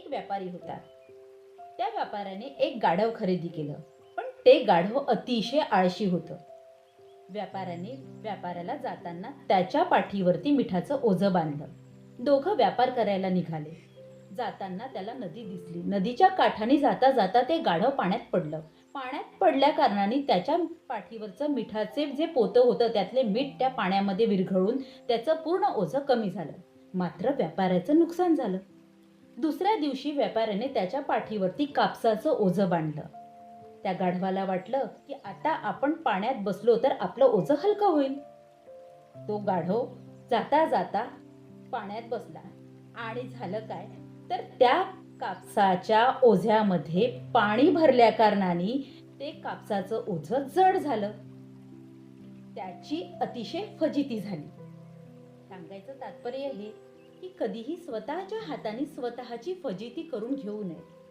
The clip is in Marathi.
एक व्यापारी होता. त्या व्यापाऱ्याने एक गाढव खरेदी केलं, पण ते गाढव अतिशय आळशी होतं. व्यापाऱ्याला जाताना त्याच्या पाठीवरती मिठाचं ओझं बांधलं. दोघं व्यापार करायला निघाले. जाताना त्याला नदी दिसली. नदीच्या काठाने जाता जाता ते गाढव पाण्यात पडलं. पाण्यात पडल्या कारणाने त्याच्या पाठीवरचं मिठाचे जे पोतं होतं त्यातले मीठ त्या पाण्यामध्ये विरघळून त्याचं पूर्ण ओझं कमी झालं. मात्र व्यापाऱ्याचं नुकसान झालं. दुसऱ्या दिवशी व्यापाऱ्याने त्याच्या पाठीवरती कापसाचं ओझं बांधलं. त्या गाढवाला वाटलं की आता आपण पाण्यात बसलो तर आपलं ओझं हलकं होईल. तो गाढव जाता जाता पाण्यात बसला आणि झालं काय, तर त्या कापसाच्या ओझ्यामध्ये पाणी भरल्या कारणाने ते कापसाचं ओझं जड झालं. त्याची अतिशय फजिती झाली. सांगायचं तात्पर्य हे की कधीही स्वतःच्या हाताने स्वतःची फजिती करून घेऊ नये.